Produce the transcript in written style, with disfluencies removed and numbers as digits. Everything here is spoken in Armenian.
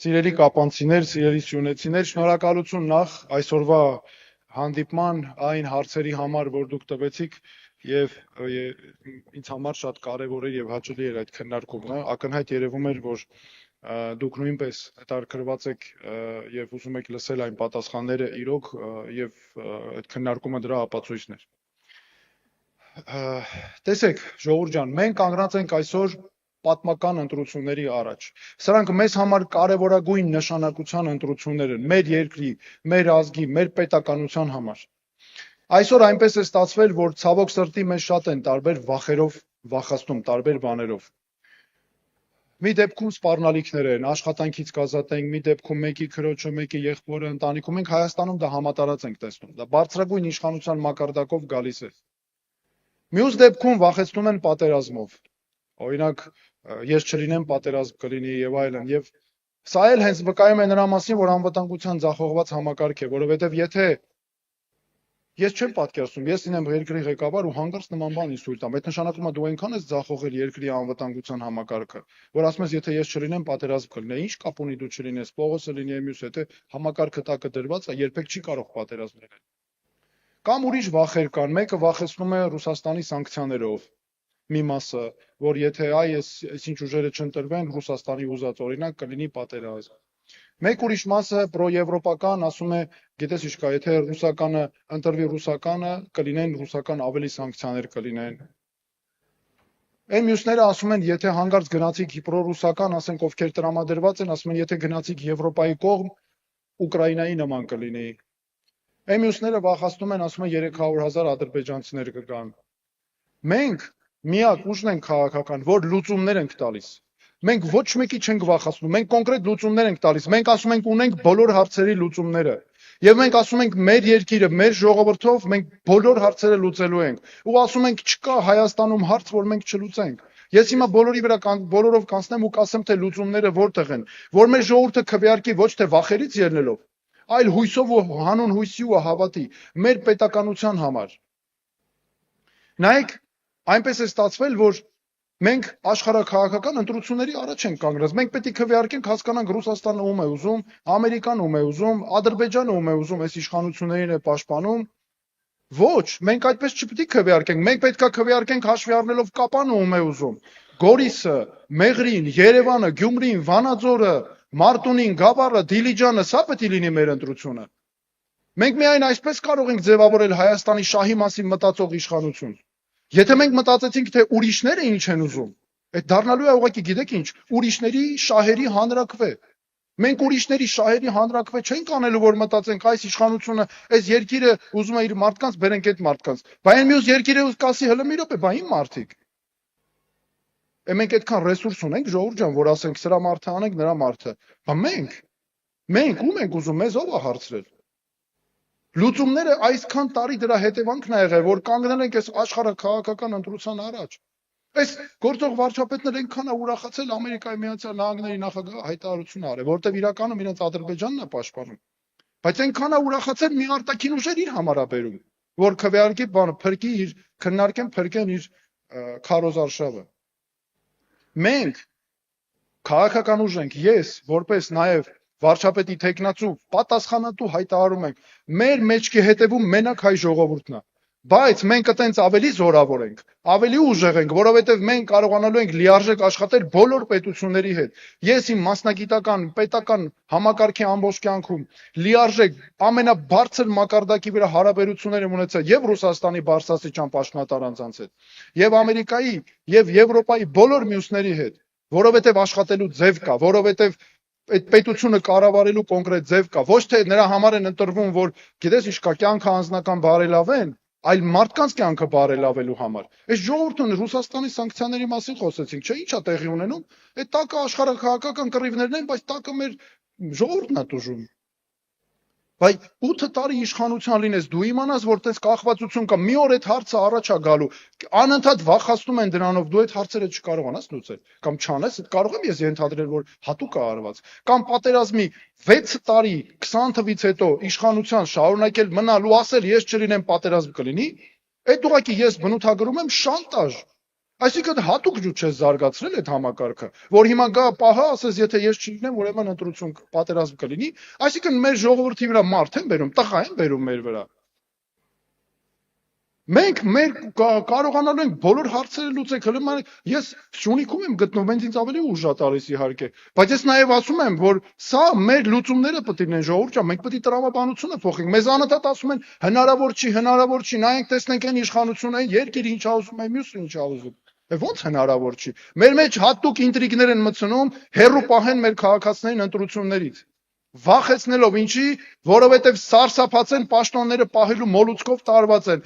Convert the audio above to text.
Սիրելի կապանցիներ, սիրելի սյունեցիներ, շնորհակալություն նախ այսօրվա հանդիպման այն հարցերի համար, որ դուք տվեցիք եւ ինձ համար շատ կարեւոր էր եւ հաճելի էր այդ քննարկումը։ Ակնհայտ երևում էր, որ դուք նույնպես հետաքրքրված եք եւ ուզում եք լսել այն պատասխանները իրոք եւ այդ քննարկումը դրա ապացույցն էր։ Տեսեք, ժողովուրդ ջան, մենք կանգնած ենք այսօր պատմական ընտրությունների առաջ։ Սրանք մեզ համար կարևորագույն նշանակության ընտրություններ են, մեր երկրի, մեր ազգի, մեր պետականության համար։ Այսօր այնպես է ստացվել, որ ցավոք սրտի մեզ շատ են տարբեր վախերով վախացնում, տարբեր բաներով։ Մի դեպքում սպառնալիքներ են, աշխատանքից կազատենք, մի դեպքում մեկի քրոջը, մեկի եղբորը ընտանիքում, մենք Հայաստանում դա համատարած ենք տեսնում, դա բարձրագույն իշխանության մակարդակով գալիս է։ Մյուս դեպքում վախեցնում են պատերազմով։ Օրինակ, ես չլինեմ պատերազմ կլինի եւ այլն, եւ սա էլ հենց վկայում է նրա մասին, որ անվտանգության ձախողված համակարգ է, որովհետեւ եթե ես չեմ պատկերացնում, ես լինեմ երկրի ղեկավար ու հանկարծ նման բան ինձ թույլ տամ, այդ նշանակում է դու այնքան ես ձախողել երկրի անվտանգության համակարգը, որ ասում ես, եթե ես չլինեմ պատերազմ կլինի, ինչ կապ ունի դու չլինես, Պողոսը լինի մյուս, եթե համակարգը տակը դրված է, երբեք չի կարող պատերազմ լինել։ Կամ ուրիշ վախեր կան, մեկը վախեցնում է Ռուսաստանի սանկցիաներով։ Մի մասը, որ եթե այսինչ ուժերը չընտրվեն, Ռուսաստանի ուզած օրինակ կլինի պատերազմ։ Մեկ ուրիշ մասը պրոեվրոպական ասում է, գիտես ինչ կա, եթե ռուսականը ընտրվի ռուսականը, կլինեն ռուսական ավելի սանկցիաներ կլինեն։ Այն մյուսները ասում են, եթե հանկարծ գնացիք պրոռուսական, ասենք ովքեր տրամադրված են, ասում են, եթե գնացիք Եվրոպայի կողմ, Ուկրաինայի նման կլինի։ Այն մյուսները վախացնում են, ասում են 300,000 ադրբեջանցիներ կգան։ Մենք միակ ուժն ենք քաղաքական, որ լուծումներ ենք տալիս։ Մենք ոչ մեկի չենք վախացնում, մենք կոնկրետ լուծումներ ենք տալիս։ Մենք ասում ենք ունենք բոլոր հարցերի լուծումները։ Եվ մենք ասում ենք մեր երկիրը, մեր ժողովրդով մենք բոլոր հարցերը լուծելու ենք։ Ու ասում ենք չկա Հայաստանում հարց, որ մենք չլուծենք։ Ես հիմա բոլորի վրա բոլորով կանցնեմ ու կասեմ, թե լուծումները որտեղ են, որ մեր ժողովուրդը քվեարկի ոչ թե վախերից ելնելով, այլ հույսով ու հանուն հույսի ու հավատի մեր պետականության համար։ Նայեք, այնպես է ստացվել, որ մենք աշխարհաքաղաքական ընտրությունների առաջ ենք կանգնած։ Մենք պետք է քվեարկենք, հասկանանք Ռուսաստանը ում է ուզում, Ամերիկան ում է ուզում, Ադրբեջանը ում է ուզում, այս իշխանություններին է պաշտպանում։ Ոչ, մենք այդպես չպետք է քվեարկենք։ Մենք պետք է քվեարկենք հաշվի առնելով Կապանը ում է ուզում, Գորիսը, Մեղրին, Երևանը, Գյումրին, Վանաձորը, Մարտունին, Գավառը, Դիլիջանը, սա պետք է լինի մեր ընտրությունը։ Մենք միայն այսպես կարող ենք ձևավորել Հայաստանի շահի մասին մտածող իշխանություն։ Եթե մենք մտածեցինք, թե ուրիշները ինչ են ուզում, այդ դառնալու է ուղղակի գիտեք ինչ, ուրիշների շահերի հանրակրվե։ Մենք ուրիշների շահերի հանրակրվե չենք անելու, որ մտածենք այս իշխանությունը, այս երկիրը ուզում է իր մարդկանց բերենք այդ մարդկանց։ Բայց այն մյուս երկիրը կասի հələ մի րոպե, բա իմ մարդիկ։ Մենք այդքան ռեսուրս ունենք, ժողովուրդ ջան, որ ասենք սրա մարդը անենք, նրա մարդը։ Բա մենք ում ենք ուզում, մեզ ով է հարցրել։ Լուծումները այսքան տարի դրա հետևանքն է եղել, որ կանգնել ենք այս աշխարհաքաղաքական ընտրության առաջ։ Այս գործող վարչապետները այնքան է ուրախացել Ամերիկայի Միացյալ Նահանգների նախագահը հայտարարություն արել, որտեղ իրականում իրենց Ադրբեջանն է պաշտպանում։ Բայց այնքան է ուրախացել մի արտաքին ուժեր իր համար է բերում, որ քվեարկի բանը փրկի իր փրկեն իր քարոզարշավը։ Մենք քաղաքական ուժ ենք, ես որպես նաև վարչապետի տեխնացու պատասխանատու հայտարարում ենք, մեր մեջքի հետևում մենակ հայ ժողովուրդն է, բայց մենք այտենց ավելի զորավոր ենք, ավելի ուժեղ ենք, որովհետև մենք կարողանալու ենք լիարժեք աշխատել բոլոր պետությունների հետ։ Ես իմ մասնագիտական, պետական համակարգի ամբողջ կյանքում լիարժեք ամենաբարձր մակարդակի վրա հարաբերություններ եմ ունեցել եւ Ռուսաստանի բարձրաստիճան պաշտոնատար անձանց հետ, եւ Ամերիկայի եւ Եվրոպայի բոլոր մյուսների հետ, որովհետև աշխատելու ձև կա, որովհետև այդ պետությունը կառավարելու կոնկրետ ձև կա, ոչ թե նրա համար են ընտրվում, որ գիտես ինչ կա, կյանքը անձնական բարելավեն, այլ մարդկանց կյանքը բարելավելու համար։ Այս ժողովուրդը Ռուսաստանի սանկցիաների մասին խոսեցինք, չէ՞, ի՞նչ է տեղի ունենում։ Այդ տակը աշխարհաքաղաքական կռիվներն են, բայց տակը մեր ժողովուրդն է տուժում։ Բայց 8 տարի իշխանության լինես, դու իմանաս, որ տես կախվածություն կա, մի օր այդ հարցը առաջ է գալու, անընդհատ վախացնում են դրանով, դու այդ հարցերը չկարողանաս լուծել, կամ չանես, կարող եմ ես ենթադրել, որ հատուկ է արված, կամ պատերազմի 6 տարի 20 թվից հետո իշխանության շարունակել մնալ ու ասել ես չլինեմ պատերազմ կլինի, այդ ուղղակի ես բնութագրում եմ շանտաժ։ Այսինքն հատուկ ջուր չես զարգացրել այդ համակարգը, որ հիմա գա պահա, ասես, եթե ես չլինեմ, ուրեմն ընտրություն պատերազմ կլինի, այսինքն մեր ժողովրդի վրա մարդ են բերում, տղա են բերում մեր վրա։ Մենք կարողանալու ենք բոլոր հարցերը լուծել, հələ ես Շունիկում եմ գտնվում, ինձ ավելի ուժ է տալիս իհարկե, բայց ես նաև ասում եմ, որ սա մեր լուծումները պետք է լինեն, ժողովուրդ ջան, մենք պետք է տրամաբանությունը փոխենք։ Մեզ անընդհատ ասում են հնարավոր չի, նայենք տեսնենք այն իշխանությունը, երկիրը ինչ ա ուզում է, մյուսը ինչ ա ուզում։ Ոնց հնարավոր չի։ Մեր մեջ հատուկ ինտրիգներ են մտցնում, հերրու պահեն մեր քաղաքացիներին ընտրություններից։ Վախեցնելով ինչի, որովհետև սարսափած են պաշտոնները պահելու մոլուցքով տարված են։